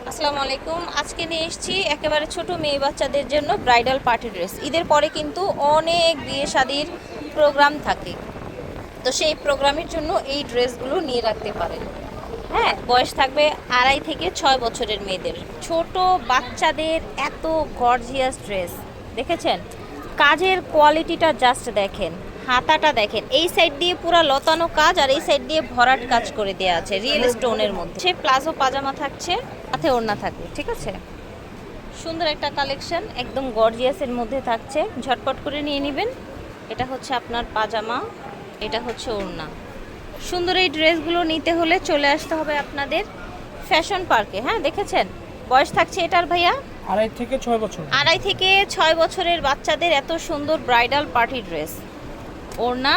আসসালামু আলাইকুম। আজকে নিয়ে এসেছি একেবারে ছোট মেয়ে বাচ্চাদের জন্য ব্রাইডাল পার্টি ড্রেস। ঈদের পরে কিন্তু অনেক বিয়ে শাদির প্রোগ্রাম থাকে, তো সেই প্রোগ্রামের জন্য এই ড্রেসগুলো নিয়ে রাখতে পারেন। হ্যাঁ, বয়স থাকবে 2.5 থেকে 6 বছরের মেয়েদের। ছোট বাচ্চাদের এত গর্জিয়াস ড্রেস দেখেছেন? কাজের কোয়ালিটিটা জাস্ট দেখেন, হাতাটা দেখেন, এই সাইড দিয়ে পুরো লতানো কাজ আর এই সাইড দিয়ে ভরাট কাজ করে দেওয়া আছে রিয়েল স্টোনের মধ্যে। সে প্লাজো পাজামা থাকছে, সাথে ওড়না থাকবে, ঠিক আছে? সুন্দর একটা কালেকশন, একদম গর্জিয়াসের মধ্যে থাকছে, ঝটপট করে নিয়ে নেবেন। এটা হচ্ছে আপনার পাজামা, এটা হচ্ছে ওড়না। সুন্দর এই ড্রেসগুলো নিতে হলে চলে আসতে হবে আপনাদের ফ্যাশন পার্কে। হ্যাঁ, দেখেছেন? বয়স থাকছে এটার ভাইয়া 2.5 থেকে 6 বছর। 2.5 থেকে 6 বছরের বাচ্চাদের এত সুন্দর ব্রাইডাল পার্টি ড্রেস। ওড়না,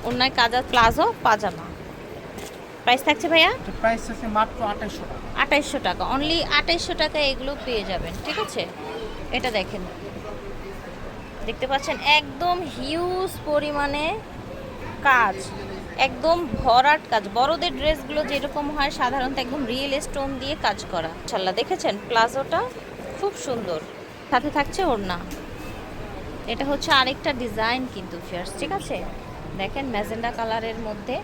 ওড়নায় কাজা প্লাজো পাজামা। প্রাইস থাকছে ভাইয়া প্রাইস আছে মাত্র 2800 টাকা। 2800 টাকা, অনলি 2800 টাকায় এগুলো পেয়ে যাবেন, ঠিক আছে? এটা দেখেন, দেখতে পাচ্ছেন একদম হিউজ পরিমাণে কাজ, একদম ভরাট কাজ। বড়দের ড্রেসগুলো যেরকম হয় সাধারণত একদম রিয়েল স্টোন দিয়ে কাজ করা। ইনশাআল্লাহ দেখেছেন প্লাজোটা খুব সুন্দর, সাথে থাকছে ওড়না। এটা হচ্ছে আরেকটা ডিজাইন কিন্তু ফিয়ার্স, ঠিক আছে? দেখেন ম্যাজেন্ডা কালারের মধ্যে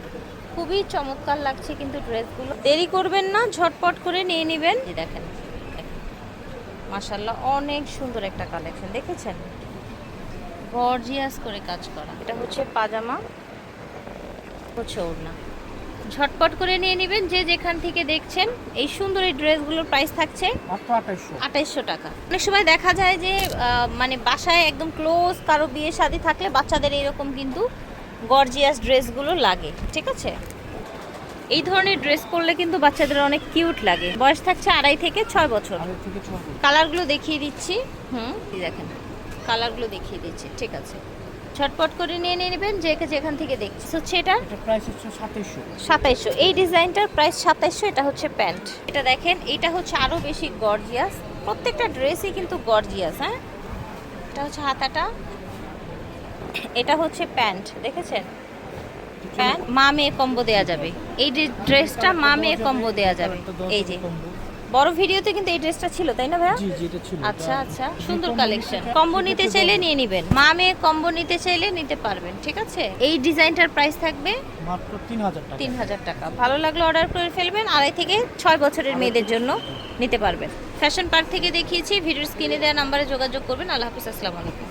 খুবই চমৎকার লাগছে কিন্তু ড্রেসগুলো। দেরি করবেন না, ঝটপট করে নিয়ে নেবেন। দেখেন মাশাআল্লাহ অনেক সুন্দর একটা কালেকশন, দেখেছেন? গর্জিয়াস করে কাজ করা। এটা হচ্ছে পাজামা, হচ্ছে ওড়না। ঝটপট করে নিয়ে নেবেন যে যেখান থেকে দেখছেন। এই সুন্দর এই ড্রেসগুলোর প্রাইস থাকছে মাত্র 2800। 2800 টাকা। অনেক সময় দেখা যায় যে মানে বাসায় একদম ক্লোজ কারো বিয়ে শাদী থাকলে বাচ্চাদের এরকম কিন্তু গর্জিয়াস ড্রেসগুলো লাগে, ঠিক আছে? এই ধরনের ড্রেস পরলে কিন্তু বাচ্চাদের অনেক কিউট লাগে। বয়স থাকছে 2.5 থেকে 6 বছর। 2.5 থেকে 6 বছর। কালারগুলো দেখিয়ে দিচ্ছি। এই দেখেন কালারগুলো দেখিয়ে দিচ্ছি, ঠিক আছে? ঝটপট করে নিয়ে নেবেন যে যেখান থেকে দেখছি। হচ্ছে এটা প্রাইস হচ্ছে 2700। 2700। এই ডিজাইনটার প্রাইস 2700। এটা হচ্ছে প্যান্ট। এটা দেখেন, এটা হচ্ছে আরও বেশি গর্জিয়াস। প্রত্যেকটা ড্রেসই কিন্তু গর্জিয়াস। হ্যাঁ, এটা হচ্ছে হাতাটা, এটা হচ্ছে প্যান্ট, দেখেছেন? প্যান্ট মা মেয়ে কম্বো দেওয়া যাবে। এই ড্রেসটা মা মেয়ে কম্বো দেওয়া যাবে। এই যে বড় ভিডিওতে কিন্তু এই ড্রেসটা ছিল, তাই না ভাইয়া? জি জি, এটা ছিল। আচ্ছা আচ্ছা, সুন্দর কালেকশন। কম্বো নিতে চাইলে নিয়ে নেবেন, মা মেয়ে কম্বো নিতে চাইলে নিতে পারবেন, ঠিক আছে? এই ডিজাইনটার প্রাইস থাকবে মাত্র 3000 টাকা। 3000 টাকা। ভালো লাগলে অর্ডার করে ফেলবেন। 2.5 থেকে 6 বছরের মেয়েদের জন্য নিতে পারবেন। ফ্যাশন পার্ক থেকে দেখিয়েছি, ভিডিওর স্ক্রিনে দেওয়া নাম্বারে যোগাযোগ করবেন। আল্লাহ হাফিজ, আসসালামু আলাইকুম।